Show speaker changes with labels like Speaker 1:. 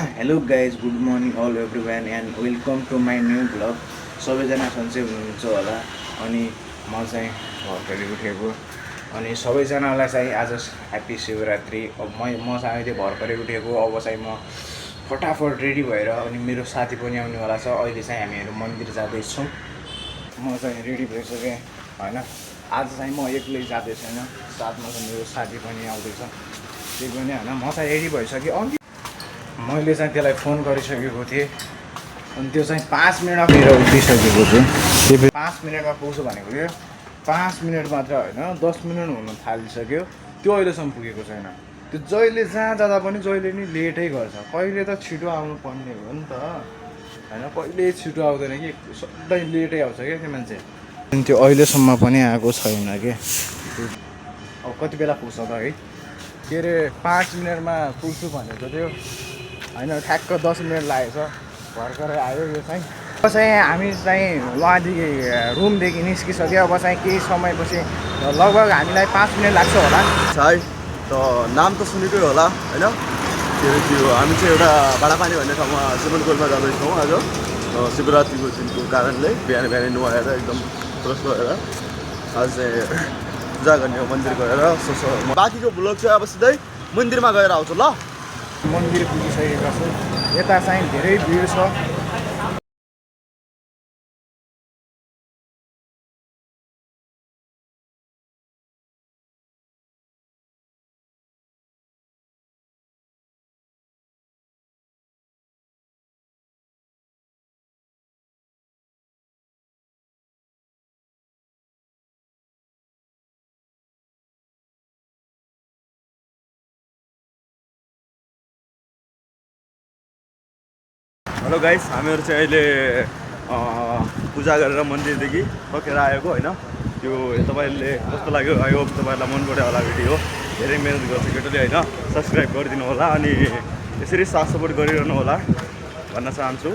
Speaker 1: Hello guys, good morning all everyone and welcome to my new blog. सबैजना सन्चै हुनुहुन्छ होला। अनि म चाहिँ भर्खरै उठेको अनि सबैजनालाई चाहिँ आज ह्याप्पी शिवरात्रि। अब म चाहिँ अहिले भर्खरै उठेको। अब चाहिँ म फटाफट रेडी भएर अनि मेरो साथी पनि आउनेवाला छ। अहिले चाहिँ हामीहरू मन्दिर जाँदैछौँ। म चाहिँ रेडी भइसकेँ होइन। आज चाहिँ म एक्लै जाँदै छैन, साथमा चाहिँ मेरो साथी पनि आउँदैछ। त्यही पनि होइन, म चाहिँ रेडी भइसकेँ। मैले चाहिँ त्यसलाई फोन गरिसकेको थिएँ अनि त्यो चाहिँ 5 मिनट अगाडि उठिसकेको छु। त्यो 5 मिनटमा पुग्छु भनेको थियो। 5 मिनट मात्र होइन, 10 मिनट हुन थालिसक्यो। त्यो अहिलेसम्म पुगेको छैन। त्यो जहिले जहाँ जाँदा पनि जहिले नि लेटै गर्छ। कहिले त छिटो आउनु पर्ने हो नि त होइन, कहिले छिटो आउँदैन कि, सधैँ लेटै आउँछ क्या त्यो मान्छे। अनि त्यो अहिलेसम्म पनि आएको छैन कि। अब कति बेला पुग्छ त है। के अरे 5 मिनटमा पुग्छु भनेको थियो होइन, ठ्याक्क 10 मिनट लागेछ। भर्खरै आयो यो चाहिँ। अब चाहिँ हामी चाहिँ वहाँदेखि रुमदेखि निस्किसक्यो। अब चाहिँ केही समयपछि लगभग हामीलाई 5 मिनट लाग्छ होला
Speaker 2: है। त नाम त सुनेकै होला होइन। त्यो हामी चाहिँ एउटा भाडापानी भन्ने ठाउँमा सिमनकोलमा जाँदैछौँ आज। शिवरात्रिको दिनको कारणले बिहान बिहानै नुहाएर एकदम फ्रेस भएर आज चाहिँ पूजा गर्ने हो मन्दिर गएर। बाँकीको भ्लग चाहिँ अब सिधै मन्दिरमा गएर आउँछु ल।
Speaker 1: मन्दिर पुगिसकेका छु। यता चाहिँ धेरै भिड छ।
Speaker 2: हेलो गाइस, हामीहरू चाहिँ अहिले पूजा गरेर मन्दिरदेखि सकेर आएको होइन। त्यो तपाईँहरूले कस्तो लाग्यो, आई होप तपाईँहरूलाई मन पऱ्यो होला भिडियो। धेरै मिहिनेत गर्छ केटोले होइन। सब्सक्राइब गरिदिनु होला अनि यसरी साथ सपोर्ट गरिरहनु होला भन्न चाहन्छु।